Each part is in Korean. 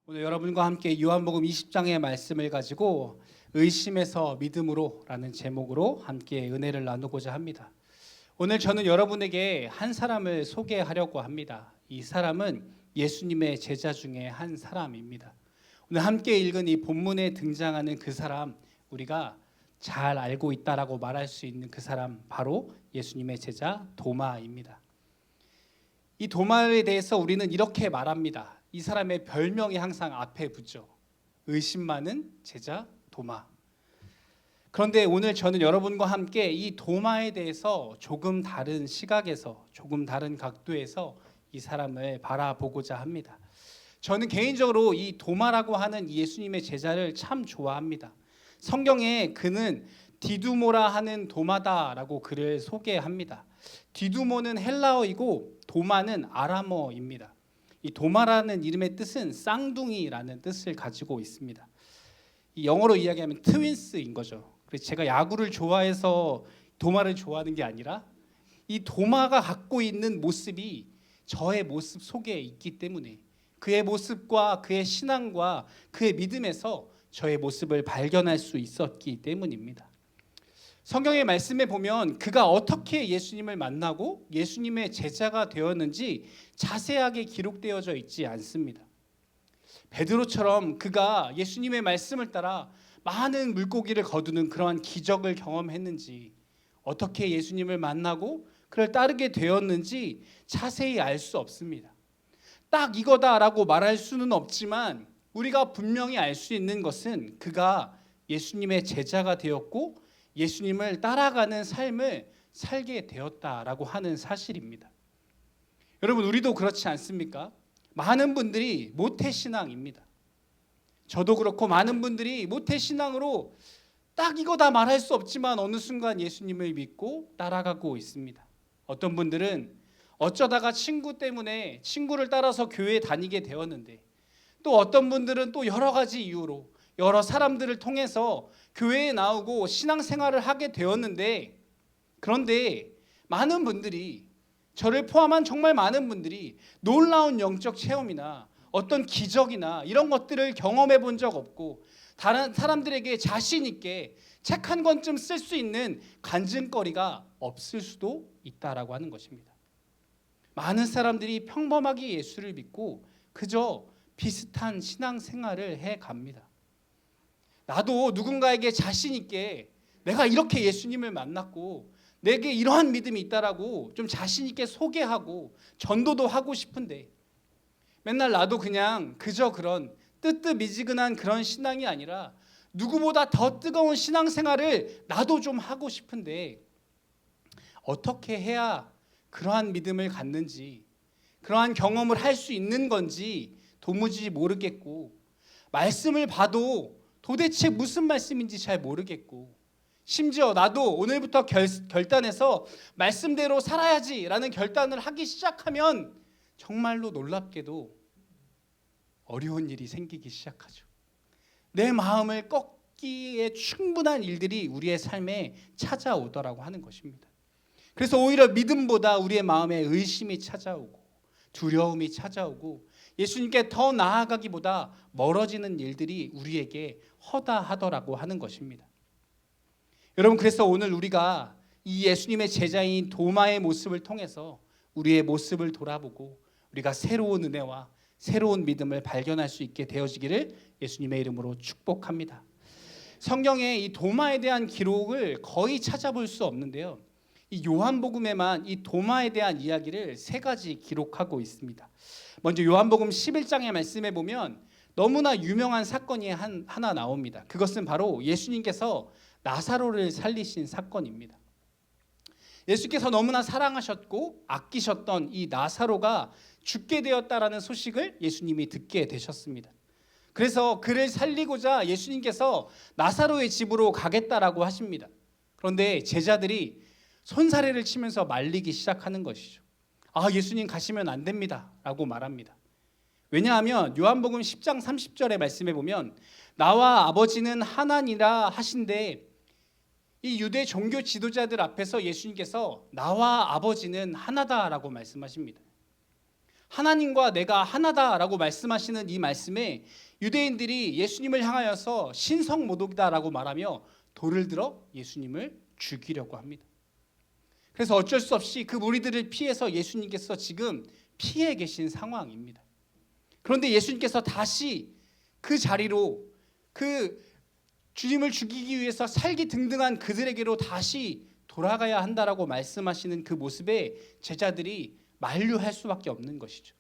오늘 여러분과 함께 요한복음 20장의 말씀을 가지고 의심에서 믿음으로라는 제목으로 함께 은혜를 나누고자 합니다. 오늘 저는 여러분에게 한 사람을 소개하려고 합니다. 이 사람은 예수님의 제자 중에 한 사람입니다. 오늘 함께 읽은 이 본문에 등장하는 그 사람, 우리가 잘 알고 있다라고 말할 수 있는 그 사람, 바로 예수님의 제자 도마입니다. 이 도마에 대해서 우리는 이렇게 말합니다. 이 사람의 별명이 항상 앞에 붙죠. 의심 많은 제자 도마. 그런데 오늘 저는 여러분과 함께 이 도마에 대해서 조금 다른 시각에서, 조금 다른 각도에서 이 사람을 바라보고자 합니다. 저는 개인적으로 이 도마라고 하는 예수님의 제자를 참 좋아합니다. 성경에 그는 디두모라 하는 도마다라고 그를 소개합니다. 디두모는 헬라어이고 도마는 아람어입니다. 이 도마라는 이름의 뜻은 쌍둥이라는 뜻을 가지고 있습니다. 이 영어로 이야기하면 트윈스인 거죠. 그래서 제가 야구를 좋아해서 도마를 좋아하는 게 아니라 이 도마가 갖고 있는 모습이 저의 모습 속에 있기 때문에 그의 모습과 그의 신앙과 그의 믿음에서 저의 모습을 발견할 수 있었기 때문입니다. 성경의 말씀에 보면 그가 어떻게 예수님을 만나고 예수님의 제자가 되었는지 자세하게 기록되어져 있지 않습니다. 베드로처럼 그가 예수님의 말씀을 따라 많은 물고기를 거두는 그러한 기적을 경험했는지, 어떻게 예수님을 만나고 그를 따르게 되었는지 자세히 알 수 없습니다. 딱 이거다라고 말할 수는 없지만 우리가 분명히 알 수 있는 것은 그가 예수님의 제자가 되었고 예수님을 따라가는 삶을 살게 되었다라고 하는 사실입니다. 여러분, 우리도 그렇지 않습니까? 많은 분들이 모태신앙입니다. 저도 그렇고 많은 분들이 모태신앙으로 딱 이거다 말할 수 없지만 어느 순간 예수님을 믿고 따라가고 있습니다. 어떤 분들은 어쩌다가 친구 때문에 친구를 따라서 교회에 다니게 되었는데, 또 어떤 분들은 또 여러 가지 이유로 여러 사람들을 통해서 교회에 나오고 신앙생활을 하게 되었는데, 그런데 많은 분들이, 저를 포함한 정말 많은 분들이 놀라운 영적 체험이나 어떤 기적이나 이런 것들을 경험해 본 적 없고, 다른 사람들에게 자신 있게 책 한 권쯤 쓸 수 있는 간증거리가 없을 수도 있다라고 하는 것입니다. 많은 사람들이 평범하게 예수를 믿고 그저 비슷한 신앙생활을 해갑니다. 나도 누군가에게 자신 있게 내가 이렇게 예수님을 만났고 내게 이러한 믿음이 있다라고 좀 자신 있게 소개하고 전도도 하고 싶은데, 맨날 나도 그냥 그저 그런 뜨뜻미지근한 그런 신앙이 아니라 누구보다 더 뜨거운 신앙생활을 나도 좀 하고 싶은데, 어떻게 해야 그러한 믿음을 갖는지, 그러한 경험을 할 수 있는 건지 도무지 모르겠고, 말씀을 봐도 도대체 무슨 말씀인지 잘 모르겠고, 심지어 나도 오늘부터 결단해서 말씀대로 살아야지라는 결단을 하기 시작하면 정말로 놀랍게도 어려운 일이 생기기 시작하죠. 내 마음을 꺾기에 충분한 일들이 우리의 삶에 찾아오더라고 하는 것입니다. 그래서 오히려 믿음보다 우리의 마음에 의심이 찾아오고 두려움이 찾아오고 예수님께 더 나아가기보다 멀어지는 일들이 우리에게 허다하더라고 하는 것입니다. 여러분, 그래서 오늘 우리가 이 예수님의 제자인 도마의 모습을 통해서 우리의 모습을 돌아보고 우리가 새로운 은혜와 새로운 믿음을 발견할 수 있게 되어지기를 예수님의 이름으로 축복합니다. 성경에 이 도마에 대한 기록을 거의 찾아볼 수 없는데요, 이 요한복음에만 이 도마에 대한 이야기를 3가지 기록하고 있습니다. 먼저 요한복음 11장의 말씀에 보면 너무나 유명한 사건이 하나 나옵니다. 그것은 바로 예수님께서 나사로를 살리신 사건입니다. 예수께서 너무나 사랑하셨고 아끼셨던 이 나사로가 죽게 되었다라는 소식을 예수님이 듣게 되셨습니다. 그래서 그를 살리고자 예수님께서 나사로의 집으로 가겠다라고 하십니다. 그런데 제자들이 손사래를 치면서 말리기 시작하는 것이죠. 예수님 가시면 안 됩니다 라고 말합니다. 왜냐하면 요한복음 10장 30절의 말씀에 보면 나와 아버지는 하나니라 하신데, 이 유대 종교 지도자들 앞에서 예수님께서 나와 아버지는 하나다라고 말씀하십니다. 하나님과 내가 하나다라고 말씀하시는 이 말씀에 유대인들이 예수님을 향하여서 신성모독이다라고 말하며 돌을 들어 예수님을 죽이려고 합니다. 그래서 어쩔 수 없이 그 무리들을 피해서 예수님께서 지금 피해 계신 상황입니다. 그런데 예수님께서 다시 그 자리로 그 주님을 죽이기 위해서 살기 등등한 그들에게로 다시 돌아가야 한다라고 말씀하시는 그 모습에 제자들이 만류할 수밖에 없는 것이죠.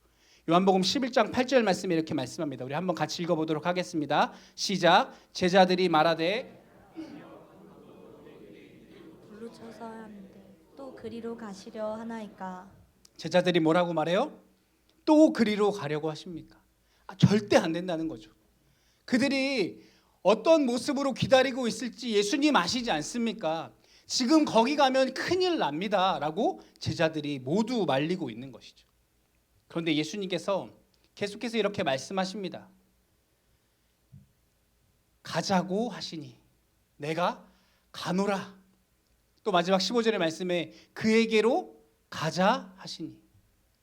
요한복음 11장 8절 말씀에 이렇게 말씀합니다. 우리 한번 같이 읽어보도록 하겠습니다. 시작. 제자들이 말하되 불로 쳐서 하는데 또 그리로 가시려 하나이까. 제자들이 뭐라고 말해요? 또 그리로 가려고 하십니까? 절대 안 된다는 거죠. 그들이 어떤 모습으로 기다리고 있을지 예수님 아시지 않습니까? 지금 거기 가면 큰일 납니다 라고 제자들이 모두 말리고 있는 것이죠. 그런데 예수님께서 계속해서 이렇게 말씀하십니다. 가자고 하시니 내가 가노라. 또 마지막 15절의 말씀에 그에게로 가자 하시니,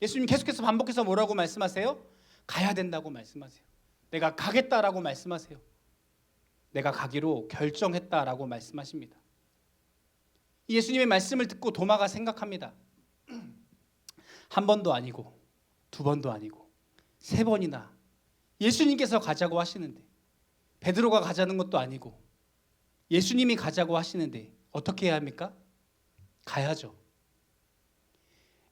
예수님 계속해서 반복해서 뭐라고 말씀하세요? 가야 된다고 말씀하세요. 내가 가겠다라고 말씀하세요. 내가 가기로 결정했다라고 말씀하십니다. 예수님의 말씀을 듣고 도마가 생각합니다. 한 번도 아니고 두 번도 아니고 세 번이나 예수님께서 가자고 하시는데, 베드로가 가자는 것도 아니고 예수님이 가자고 하시는데 어떻게 해야 합니까? 가야죠.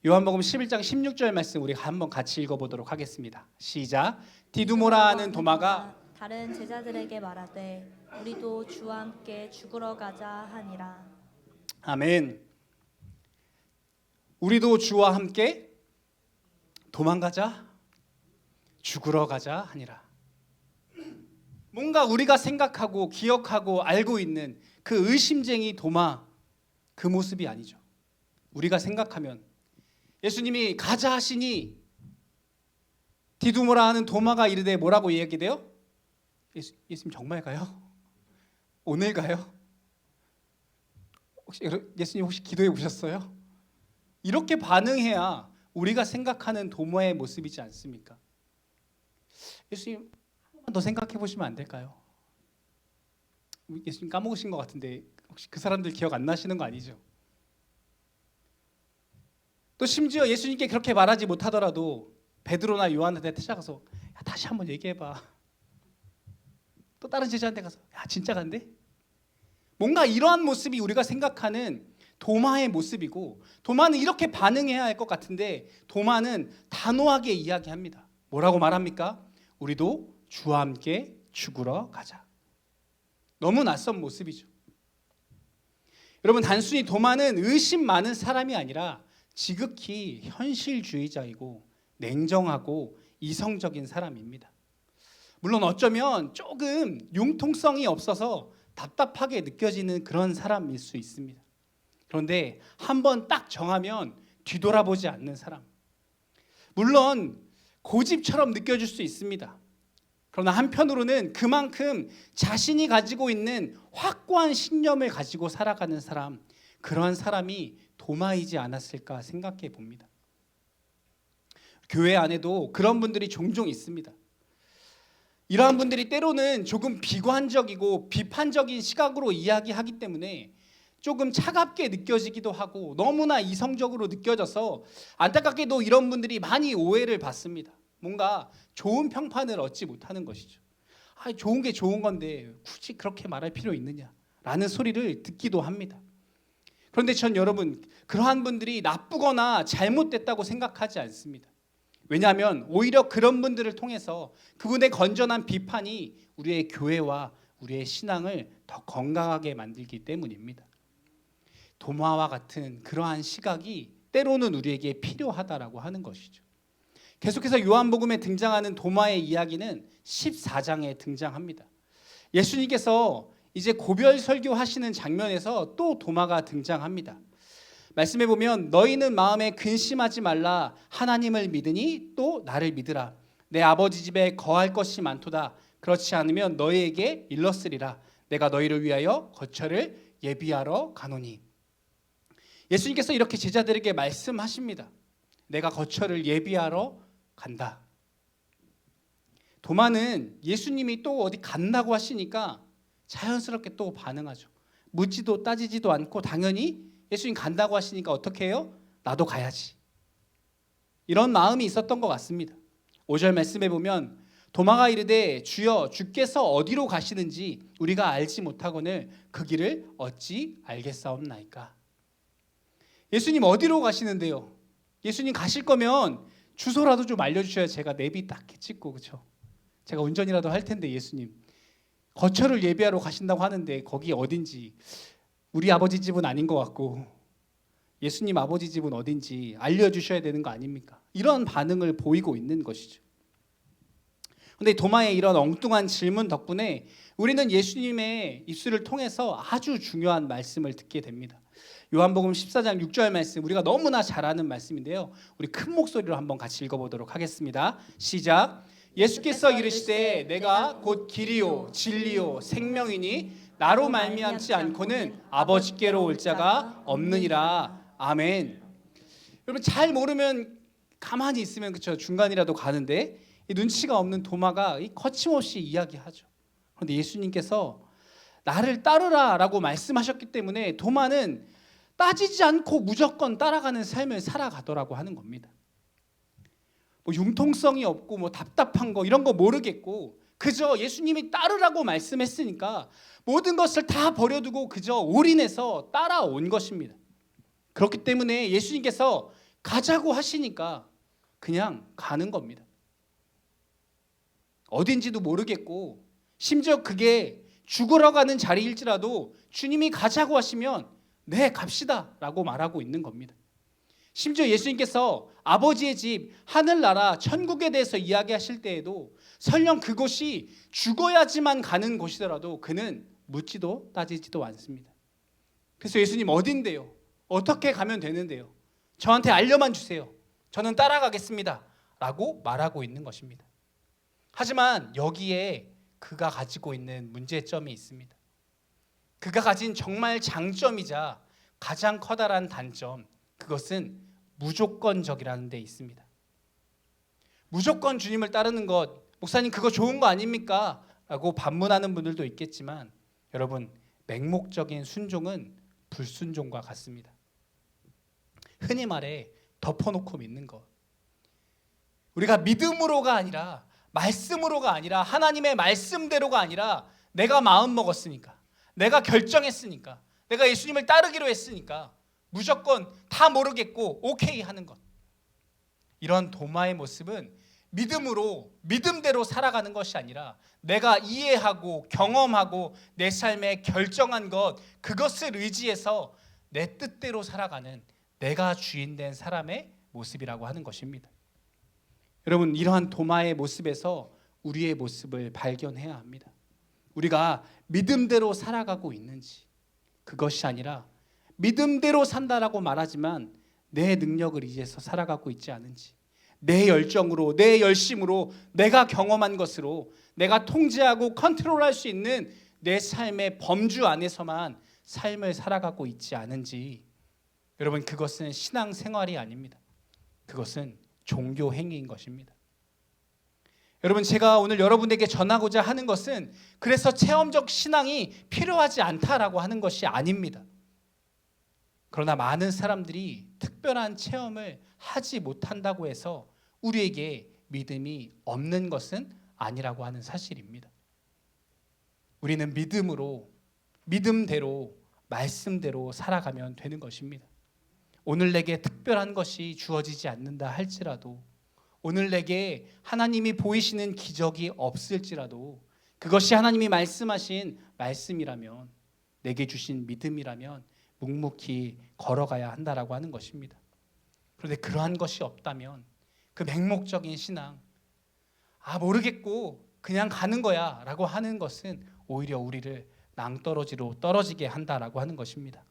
요한복음 11장 16절 말씀 우리 한번 같이 읽어보도록 하겠습니다. 시작. 디두모라 하는 도마가 다른 제자들에게 말하되 우리도 주와 함께 죽으러 가자 하니라. 아멘. 우리도 주와 함께 도망가자, 죽으러 가자 하니라. 뭔가 우리가 생각하고 기억하고 알고 있는 그 의심쟁이 도마, 그 모습이 아니죠. 우리가 생각하면 예수님이 가자 하시니 디두모라 하는 도마가 이르되 뭐라고 이야기돼요? 예수님 정말 가요? 오늘 가요? 예수님 혹시 기도해 보셨어요? 이렇게 반응해야 우리가 생각하는 도마의 모습이지 않습니까? 예수님 한 번만 더 생각해 보시면 안 될까요? 예수님 까먹으신 것 같은데 혹시 그 사람들 기억 안 나시는 거 아니죠? 또 심지어 예수님께 그렇게 말하지 못하더라도 베드로나 요한한테 찾아가서 야, 다시 한번 얘기해봐. 또 다른 제자한테 가서 야 진짜 간대? 뭔가 이러한 모습이 우리가 생각하는 도마의 모습이고, 도마는 이렇게 반응해야 할 것 같은데 도마는 단호하게 이야기합니다. 뭐라고 말합니까? 우리도 주와 함께 죽으러 가자. 너무 낯선 모습이죠. 여러분, 단순히 도마는 의심 많은 사람이 아니라 지극히 현실주의자이고 냉정하고 이성적인 사람입니다. 물론 어쩌면 조금 융통성이 없어서 답답하게 느껴지는 그런 사람일 수 있습니다. 그런데 한번 딱 정하면 뒤돌아보지 않는 사람. 물론 고집처럼 느껴질 수 있습니다. 그러나 한편으로는 그만큼 자신이 가지고 있는 확고한 신념을 가지고 살아가는 사람, 그러한 사람이 도마이지 않았을까 생각해 봅니다. 교회 안에도 그런 분들이 종종 있습니다. 이러한 분들이 때로는 조금 비관적이고 비판적인 시각으로 이야기하기 때문에 조금 차갑게 느껴지기도 하고 너무나 이성적으로 느껴져서 안타깝게도 이런 분들이 많이 오해를 받습니다. 뭔가 좋은 평판을 얻지 못하는 것이죠. 좋은 게 좋은 건데 굳이 그렇게 말할 필요 있느냐라는 소리를 듣기도 합니다. 그런데 전 여러분, 그러한 분들이 나쁘거나 잘못됐다고 생각하지 않습니다. 왜냐하면 오히려 그런 분들을 통해서 그분의 건전한 비판이 우리의 교회와 우리의 신앙을 더 건강하게 만들기 때문입니다. 도마와 같은 그러한 시각이 때로는 우리에게 필요하다라고 하는 것이죠. 계속해서 요한복음에 등장하는 도마의 이야기는 14장에 등장합니다. 예수님께서 이제 고별 설교하시는 장면에서 또 도마가 등장합니다. 말씀해 보면 너희는 마음에 근심하지 말라. 하나님을 믿으니 또 나를 믿으라. 내 아버지 집에 거할 것이 많도다. 그렇지 않으면 너희에게 일렀으리라. 내가 너희를 위하여 거처를 예비하러 가노니. 예수님께서 이렇게 제자들에게 말씀하십니다. 내가 거처를 예비하러 간다. 도마는 예수님이 또 어디 간다고 하시니까 자연스럽게 또 반응하죠. 묻지도 따지지도 않고 당연히 예수님 간다고 하시니까 어떻게 해요? 나도 가야지. 이런 마음이 있었던 것 같습니다. 5절 말씀에 보면 도마가 이르되 주여 주께서 어디로 가시는지 우리가 알지 못하거늘 그 길을 어찌 알겠사옵나이까. 예수님 어디로 가시는데요? 예수님 가실 거면 주소라도 좀 알려주셔야 제가 내비 딱 찍고, 그렇죠? 제가 운전이라도 할 텐데 예수님 거처를 예비하러 가신다고 하는데 거기 어딘지 우리 아버지 집은 아닌 것 같고 예수님 아버지 집은 어딘지 알려주셔야 되는 거 아닙니까? 이런 반응을 보이고 있는 것이죠. 그런데 도마의 이런 엉뚱한 질문 덕분에 우리는 예수님의 입술을 통해서 아주 중요한 말씀을 듣게 됩니다. 요한복음 14장 6절 말씀, 우리가 너무나 잘 아는 말씀인데요, 우리 큰 목소리로 한번 같이 읽어보도록 하겠습니다. 시작. 예수께서 이르시되 내가 곧 길이요 진리요 생명이니 나로 말미암지 않고는 아버지께로 올 자가 없느니라. 아멘. 여러분 잘 모르면 가만히 있으면 그렇죠, 중간이라도 가는데 이 눈치가 없는 도마가 거침없이 이야기하죠. 그런데 예수님께서 나를 따르라라고 말씀하셨기 때문에 도마는 따지지 않고 무조건 따라가는 삶을 살아가더라고 하는 겁니다. 뭐 융통성이 없고 뭐 답답한 거 이런 거 모르겠고 그저 예수님이 따르라고 말씀했으니까 모든 것을 다 버려두고 그저 올인해서 따라온 것입니다. 그렇기 때문에 예수님께서 가자고 하시니까 그냥 가는 겁니다. 어딘지도 모르겠고 심지어 그게 죽으러 가는 자리일지라도 주님이 가자고 하시면 네 갑시다 라고 말하고 있는 겁니다. 심지어 예수님께서 아버지의 집 하늘나라 천국에 대해서 이야기하실 때에도 설령 그곳이 죽어야지만 가는 곳이더라도 그는 묻지도 따지지도 않습니다. 그래서 예수님 어딘데요? 어떻게 가면 되는데요? 저한테 알려만 주세요. 저는 따라가겠습니다 라고 말하고 있는 것입니다. 하지만 여기에 그가 가지고 있는 문제점이 있습니다. 그가 가진 정말 장점이자 가장 커다란 단점, 그것은 무조건적이라는 데 있습니다. 무조건 주님을 따르는 것, 목사님 그거 좋은 거 아닙니까? 라고 반문하는 분들도 있겠지만 여러분 맹목적인 순종은 불순종과 같습니다. 흔히 말해 덮어놓고 믿는 것. 우리가 믿음으로가 아니라 말씀으로가 아니라 하나님의 말씀대로가 아니라 내가 마음 먹었으니까, 내가 결정했으니까, 내가 예수님을 따르기로 했으니까 무조건 다 모르겠고 오케이 하는 것. 이런 도마의 모습은 믿음으로 믿음대로 살아가는 것이 아니라 내가 이해하고 경험하고 내 삶에 결정한 것, 그것을 의지해서 내 뜻대로 살아가는 내가 주인 된 사람의 모습이라고 하는 것입니다. 여러분 이러한 도마의 모습에서 우리의 모습을 발견해야 합니다. 우리가 믿음대로 살아가고 있는지, 그것이 아니라 믿음대로 산다라고 말하지만 내 능력을 의지해서 살아가고 있지 않은지, 내 열정으로 내 열심으로 내가 경험한 것으로 내가 통제하고 컨트롤할 수 있는 내 삶의 범주 안에서만 삶을 살아가고 있지 않은지, 여러분 그것은 신앙생활이 아닙니다. 그것은 종교 행위인 것입니다. 여러분 제가 오늘 여러분에게 전하고자 하는 것은 그래서 체험적 신앙이 필요하지 않다라고 하는 것이 아닙니다. 그러나 많은 사람들이 특별한 체험을 하지 못한다고 해서 우리에게 믿음이 없는 것은 아니라고 하는 사실입니다. 우리는 믿음으로, 믿음대로, 말씀대로 살아가면 되는 것입니다. 오늘 내게 특별한 것이 주어지지 않는다 할지라도, 오늘 내게 하나님이 보이시는 기적이 없을지라도 그것이 하나님이 말씀하신 말씀이라면, 내게 주신 믿음이라면 묵묵히 걸어가야 한다라고 하는 것입니다. 그런데 그러한 것이 없다면 그 맹목적인 신앙, 모르겠고 그냥 가는 거야 라고 하는 것은 오히려 우리를 낭떠러지로 떨어지게 한다라고 하는 것입니다.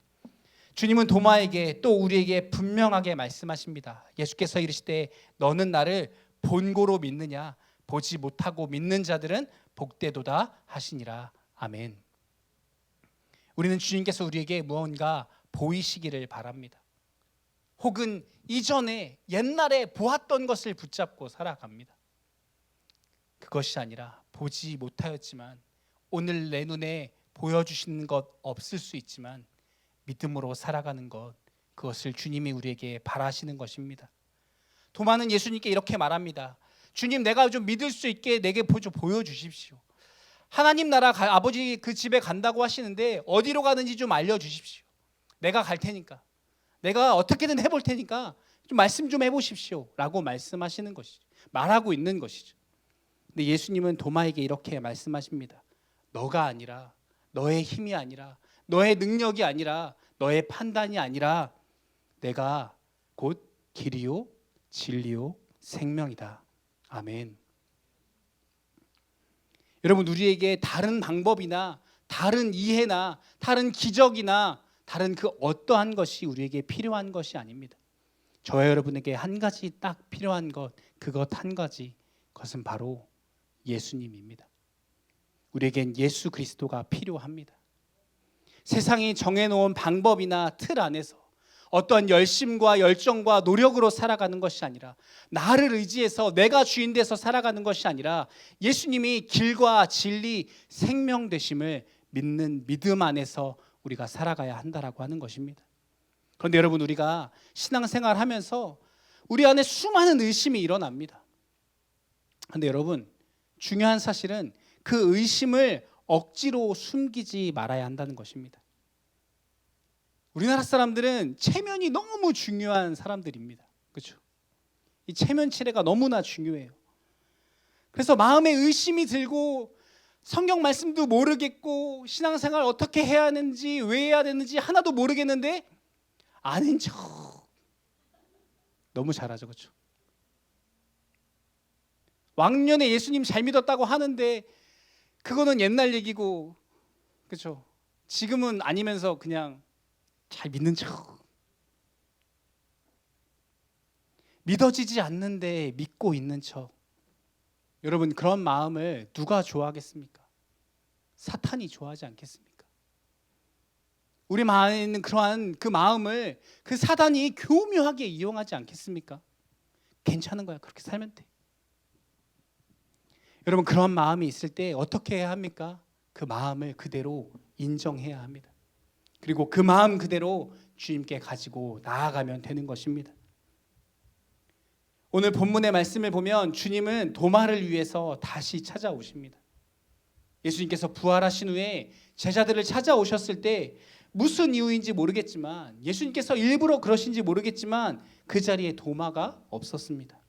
주님은 도마에게 또 우리에게 분명하게 말씀하십니다. 예수께서 이르시되 너는 나를 본고로 믿느냐? 보지 못하고 믿는 자들은 복되도다 하시니라. 아멘. 우리는 주님께서 우리에게 무언가 보이시기를 바랍니다. 혹은 이전에 옛날에 보았던 것을 붙잡고 살아갑니다. 그것이 아니라 보지 못하였지만 오늘 내 눈에 보여주시는 것 없을 수 있지만 믿음으로 살아가는 것, 그것을 주님이 우리에게 바라시는 것입니다. 도마는 예수님께 이렇게 말합니다. 주님, 내가 좀 믿을 수 있게 내게 좀 보여주십시오. 하나님 나라 아버지 그 집에 간다고 하시는데 어디로 가는지 좀 알려주십시오. 내가 갈 테니까, 내가 어떻게든 해볼 테니까 좀 말씀 좀 해보십시오 라고 말씀하시는 것이죠. 말하고 있는 것이죠. 근데 예수님은 도마에게 이렇게 말씀하십니다. 너가 아니라, 너의 힘이 아니라, 너의 능력이 아니라, 너의 판단이 아니라 내가 곧 길이요 진리요 생명이다. 아멘. 여러분, 우리에게 다른 방법이나 다른 이해나 다른 기적이나 다른 그 어떠한 것이 우리에게 필요한 것이 아닙니다. 저와 여러분에게 한 가지 딱 필요한 것, 그것 한 가지, 그것은 바로 예수님입니다. 우리에겐 예수 그리스도가 필요합니다. 세상이 정해놓은 방법이나 틀 안에서 어떠한 열심과 열정과 노력으로 살아가는 것이 아니라, 나를 의지해서 내가 주인 돼서 살아가는 것이 아니라 예수님이 길과 진리, 생명 되심을 믿는 믿음 안에서 우리가 살아가야 한다라고 하는 것입니다. 그런데 여러분, 우리가 신앙생활 하면서 우리 안에 수많은 의심이 일어납니다. 그런데 여러분, 중요한 사실은 그 의심을 억지로 숨기지 말아야 한다는 것입니다. 우리나라 사람들은 체면이 너무 중요한 사람들입니다. 그렇죠? 이 체면 치레가 너무나 중요해요. 그래서 마음에 의심이 들고 성경 말씀도 모르겠고 신앙생활 어떻게 해야 하는지 왜 해야 되는지 하나도 모르겠는데 아는 척 너무 잘하죠. 그렇죠? 왕년에 예수님 잘 믿었다고 하는데 그거는 옛날 얘기고, 그렇죠? 지금은 아니면서 그냥 잘 믿는 척. 믿어지지 않는데 믿고 있는 척. 여러분, 그런 마음을 누가 좋아하겠습니까? 사탄이 좋아하지 않겠습니까? 우리 마음에 있는 그러한 그 마음을 그 사단이 교묘하게 이용하지 않겠습니까? 괜찮은 거야, 그렇게 살면 돼. 여러분, 그런 마음이 있을 때 어떻게 해야 합니까? 그 마음을 그대로 인정해야 합니다. 그리고 그 마음 그대로 주님께 가지고 나아가면 되는 것입니다. 오늘 본문의 말씀을 보면 주님은 도마를 위해서 다시 찾아오십니다. 예수님께서 부활하신 후에 제자들을 찾아오셨을 때 무슨 이유인지 모르겠지만, 예수님께서 일부러 그러신지 모르겠지만 그 자리에 도마가 없었습니다.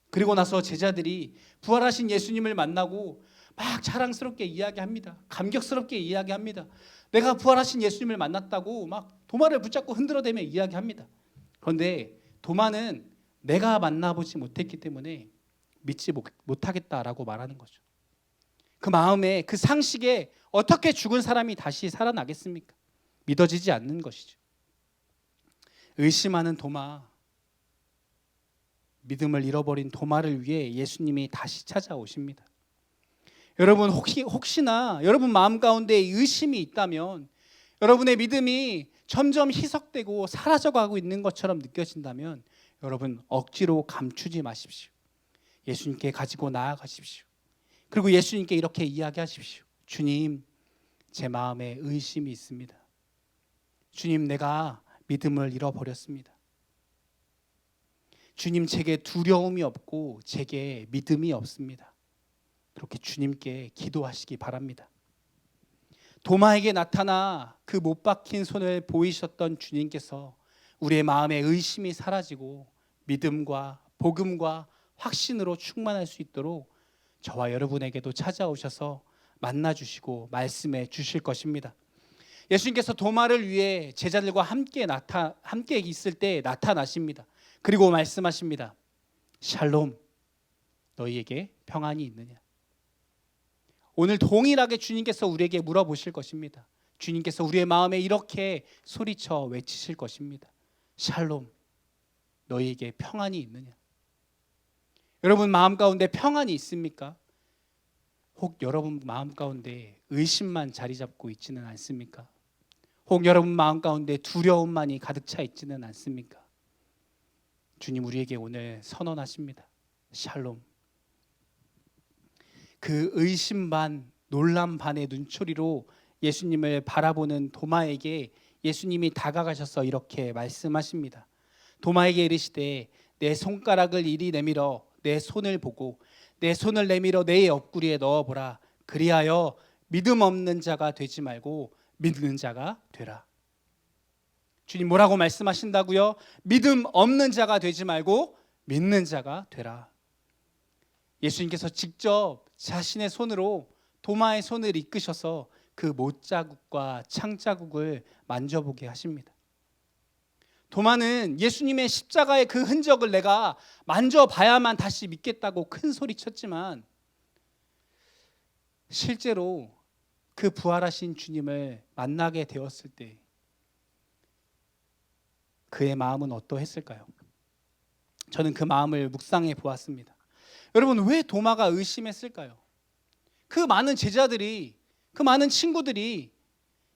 그리고 나서 제자들이 부활하신 예수님을 만나고 막 자랑스럽게 이야기합니다. 감격스럽게 이야기합니다. 내가 부활하신 예수님을 만났다고 막 도마를 붙잡고 흔들어대며 이야기합니다. 그런데 도마는 내가 만나보지 못했기 때문에 믿지 못하겠다라고 말하는 거죠. 그 마음에, 그 상식에 어떻게 죽은 사람이 다시 살아나겠습니까? 믿어지지 않는 것이죠. 의심하는 도마, 믿음을 잃어버린 도마를 위해 예수님이 다시 찾아오십니다. 여러분, 혹시나 여러분 마음 가운데 의심이 있다면, 여러분의 믿음이 점점 희석되고 사라져가고 있는 것처럼 느껴진다면 여러분 억지로 감추지 마십시오. 예수님께 가지고 나아가십시오. 그리고 예수님께 이렇게 이야기하십시오. 주님, 제 마음에 의심이 있습니다. 주님, 내가 믿음을 잃어버렸습니다. 주님, 제게 두려움이 없고 제게 믿음이 없습니다. 그렇게 주님께 기도하시기 바랍니다. 도마에게 나타나 그 못 박힌 손을 보이셨던 주님께서 우리의 마음에 의심이 사라지고 믿음과 복음과 확신으로 충만할 수 있도록 저와 여러분에게도 찾아오셔서 만나주시고 말씀해 주실 것입니다. 예수님께서 도마를 위해 제자들과 함께 있을 때 나타나십니다. 그리고 말씀하십니다. 샬롬, 너희에게 평안이 있느냐? 오늘 동일하게 주님께서 우리에게 물어보실 것입니다. 주님께서 우리의 마음에 이렇게 소리쳐 외치실 것입니다. 샬롬, 너희에게 평안이 있느냐? 여러분 마음 가운데 평안이 있습니까? 혹 여러분 마음 가운데 의심만 자리 잡고 있지는 않습니까? 혹 여러분 마음 가운데 두려움만이 가득 차 있지는 않습니까? 주님 우리에게 오늘 선언하십니다. 샬롬. 그 의심 반 놀람 반의 눈초리로 예수님을 바라보는 도마에게 예수님이 다가가셔서 이렇게 말씀하십니다. 도마에게 이르시되 내 손가락을 이리 내밀어 내 손을 보고 내 손을 내밀어 내 옆구리에 넣어보라. 그리하여 믿음 없는 자가 되지 말고 믿는 자가 되라. 주님 뭐라고 말씀하신다고요? 믿음 없는 자가 되지 말고 믿는 자가 되라. 예수님께서 직접 자신의 손으로 도마의 손을 이끄셔서 그 못자국과 창자국을 만져보게 하십니다. 도마는 예수님의 십자가의 그 흔적을 내가 만져봐야만 다시 믿겠다고 큰 소리 쳤지만 실제로 그 부활하신 주님을 만나게 되었을 때 그의 마음은 어떠했을까요? 저는 그 마음을 묵상해 보았습니다. 여러분 왜 도마가 의심했을까요? 그 많은 제자들이 그 많은 친구들이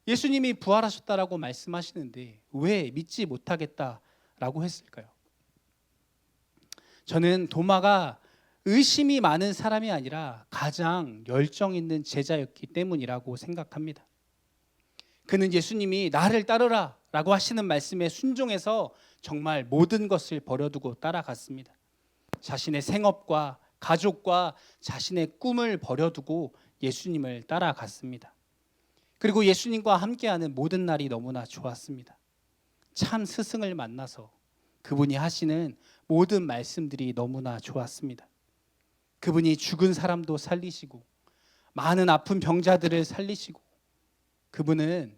예수님이 부활하셨다라고 말씀하시는데 왜 믿지 못하겠다라고 했을까요? 저는 도마가 의심이 많은 사람이 아니라 가장 열정 있는 제자였기 때문이라고 생각합니다. 그는 예수님이 나를 따르라 라고 하시는 말씀에 순종해서 정말 모든 것을 버려두고 따라갔습니다. 자신의 생업과 가족과 자신의 꿈을 버려두고 예수님을 따라갔습니다. 그리고 예수님과 함께하는 모든 날이 너무나 좋았습니다. 참 스승을 만나서 그분이 하시는 모든 말씀들이 너무나 좋았습니다. 그분이 죽은 사람도 살리시고 많은 아픈 병자들을 살리시고 그분은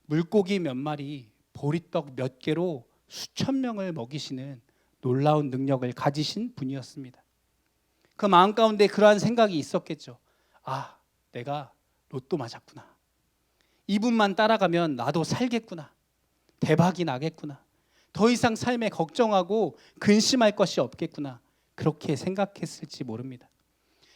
물고기 몇 마리, 보리떡 몇 개로 수천 명을 먹이시는 놀라운 능력을 가지신 분이었습니다. 그 마음 가운데 그러한 생각이 있었겠죠. 아, 내가 로또 맞았구나. 이분만 따라가면 나도 살겠구나. 대박이 나겠구나. 더 이상 삶에 걱정하고 근심할 것이 없겠구나. 그렇게 생각했을지 모릅니다.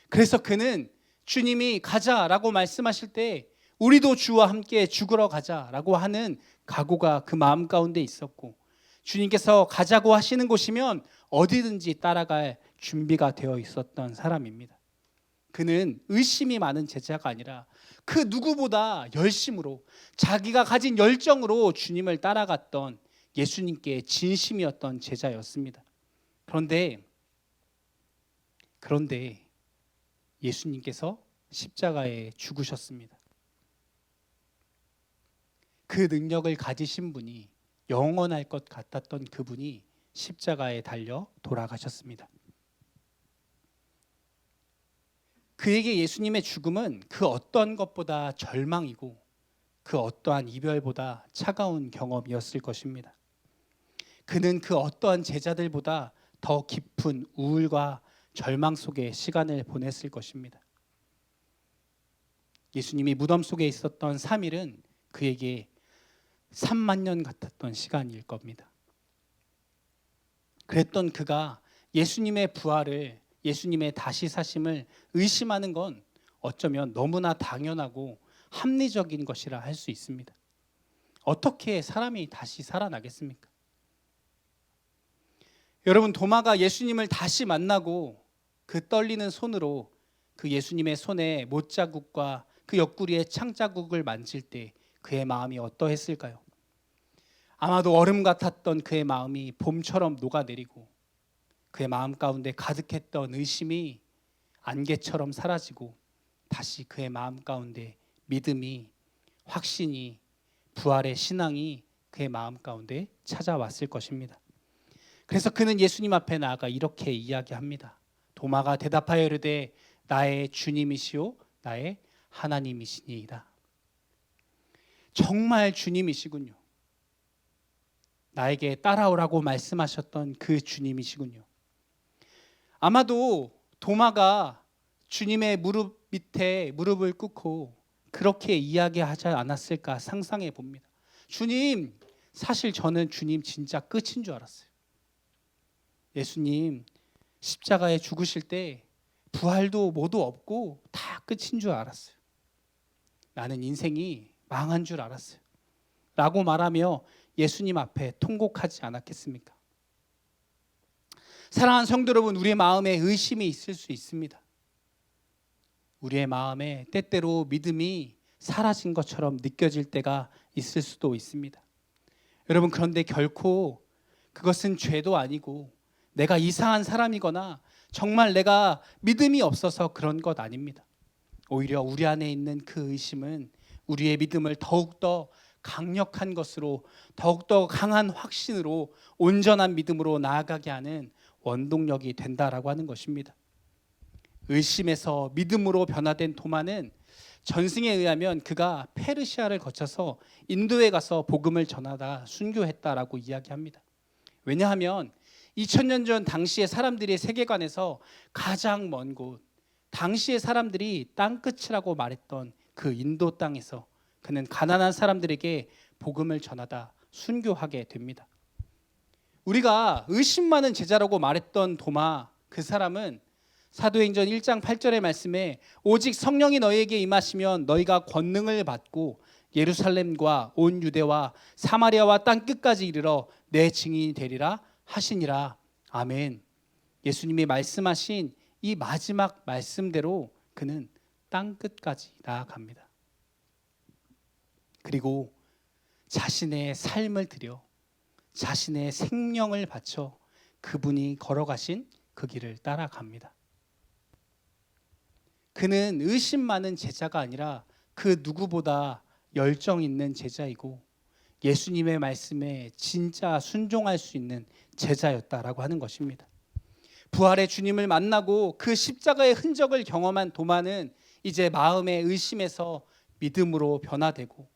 그래서 그는 주님이 가자라고 말씀하실 때 우리도 주와 함께 죽으러 가자라고 하는 각오가 그 마음 가운데 있었고 주님께서 가자고 하시는 곳이면 어디든지 따라갈 준비가 되어 있었던 사람입니다. 그는 의심이 많은 제자가 아니라 그 누구보다 열심으로 자기가 가진 열정으로 주님을 따라갔던 예수님께 진심이었던 제자였습니다. 그런데 예수님께서 십자가에 죽으셨습니다. 그 능력을 가지신 분이 영원할 것 같았던 그분이 십자가에 달려 돌아가셨습니다. 그에게 예수님의 죽음은 그 어떤 것보다 절망이고 그 어떠한 이별보다 차가운 경험이었을 것입니다. 그는 그 어떠한 제자들보다 더 깊은 우울과 절망 속에 시간을 보냈을 것입니다. 예수님이 무덤 속에 있었던 3일은 그에게 3만 년 같았던 시간일 겁니다. 그랬던 그가 예수님의 부활을, 예수님의 다시 사심을 의심하는 건 어쩌면 너무나 당연하고 합리적인 것이라 할 수 있습니다. 어떻게 사람이 다시 살아나겠습니까? 여러분, 도마가 예수님을 다시 만나고 그 떨리는 손으로 그 예수님의 손에 못자국과 그 옆구리에 창자국을 만질 때 그의 마음이 어떠했을까요? 아마도 얼음 같았던 그의 마음이 봄처럼 녹아내리고 그의 마음 가운데 가득했던 의심이 안개처럼 사라지고 다시 그의 마음 가운데 믿음이, 확신이, 부활의 신앙이 그의 마음 가운데 찾아왔을 것입니다. 그래서 그는 예수님 앞에 나아가 이렇게 이야기합니다. 도마가 대답하여 이르되 나의 주님이시오 나의 하나님이시니이다. 정말 주님이시군요. 나에게 따라오라고 말씀하셨던 그 주님이시군요. 아마도 도마가 주님의 무릎 밑에 무릎을 꿇고 그렇게 이야기하지 않았을까 상상해 봅니다. 주님, 사실 저는 주님 진짜 끝인 줄 알았어요. 예수님 십자가에 죽으실 때 부활도 뭐도 없고 다 끝인 줄 알았어요. 나는 인생이 망한 줄 알았어요. 라고 말하며 예수님 앞에 통곡하지 않았겠습니까? 사랑하는 성도 여러분, 우리의 마음에 의심이 있을 수 있습니다. 우리의 마음에 때때로 믿음이 사라진 것처럼 느껴질 때가 있을 수도 있습니다. 여러분, 그런데 결코 그것은 죄도 아니고 내가 이상한 사람이거나 정말 내가 믿음이 없어서 그런 것 아닙니다. 오히려 우리 안에 있는 그 의심은 우리의 믿음을 더욱더 강력한 것으로, 더욱더 강한 확신으로, 온전한 믿음으로 나아가게 하는 원동력이 된다라고 하는 것입니다. 의심에서 믿음으로 변화된 도마는 전승에 의하면 그가 페르시아를 거쳐서 인도에 가서 복음을 전하다 순교했다라고 이야기합니다. 왜냐하면 2000년 전 당시의 사람들의 세계관에서 가장 먼 곳, 당시의 사람들이 땅끝이라고 말했던 그 인도 땅에서 그는 가난한 사람들에게 복음을 전하다 순교하게 됩니다. 우리가 의심 많은 제자라고 말했던 도마, 그 사람은 사도행전 1장 8절의 말씀에 오직 성령이 너희에게 임하시면 너희가 권능을 받고 예루살렘과 온 유대와 사마리아와 땅끝까지 이르러 내 증인이 되리라 하시니라. 아멘. 예수님이 말씀하신 이 마지막 말씀대로 그는 땅끝까지 나아갑니다. 그리고 자신의 삶을 들여 자신의 생명을 바쳐 그분이 걸어가신 그 길을 따라갑니다. 그는 의심 많은 제자가 아니라 그 누구보다 열정 있는 제자이고 예수님의 말씀에 진짜 순종할 수 있는 제자였다라고 하는 것입니다. 부활의 주님을 만나고 그 십자가의 흔적을 경험한 도마는 이제 마음의 의심에서 믿음으로 변화되고,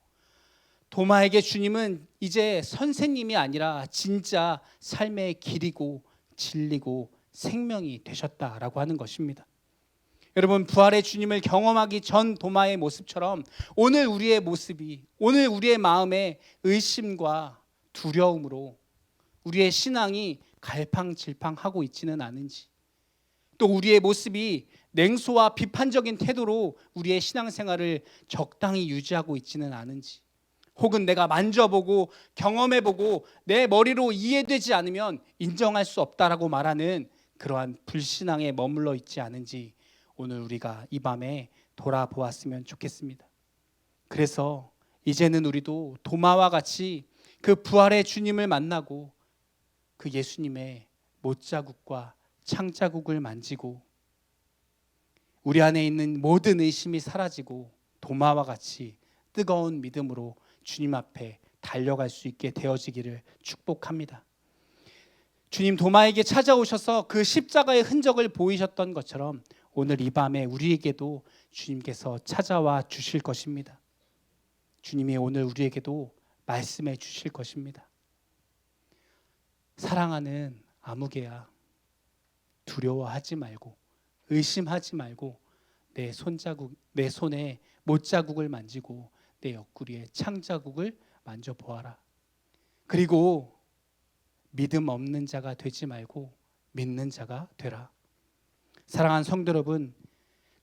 도마에게 주님은 이제 선생님이 아니라 진짜 삶의 길이고 진리고 생명이 되셨다라고 하는 것입니다. 여러분, 부활의 주님을 경험하기 전 도마의 모습처럼 오늘 우리의 모습이, 오늘 우리의 마음의 의심과 두려움으로 우리의 신앙이 갈팡질팡하고 있지는 않은지, 또 우리의 모습이 냉소와 비판적인 태도로 우리의 신앙생활을 적당히 유지하고 있지는 않은지, 혹은 내가 만져보고 경험해보고 내 머리로 이해되지 않으면 인정할 수 없다라고 말하는 그러한 불신앙에 머물러 있지 않은지 오늘 우리가 이 밤에 돌아보았으면 좋겠습니다. 그래서 이제는 우리도 도마와 같이 그 부활의 주님을 만나고 그 예수님의 못자국과 창자국을 만지고 우리 안에 있는 모든 의심이 사라지고 도마와 같이 뜨거운 믿음으로 주님 앞에 달려갈 수 있게 되어지기를 축복합니다. 주님 도마에게 찾아오셔서 그 십자가의 흔적을 보이셨던 것처럼 오늘 이 밤에 우리에게도 주님께서 찾아와 주실 것입니다. 주님이 오늘 우리에게도 말씀해 주실 것입니다. 사랑하는 아무개야, 두려워하지 말고 의심하지 말고 내 손에 못자국을 만지고 내 옆구리에 창자국을 만져보아라. 그리고 믿음 없는 자가 되지 말고 믿는 자가 되라. 사랑하는 성도 여러분,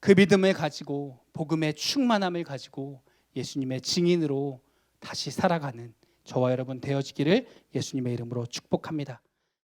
그 믿음을 가지고 복음의 충만함을 가지고 예수님의 증인으로 다시 살아가는 저와 여러분 되어지기를 예수님의 이름으로 축복합니다.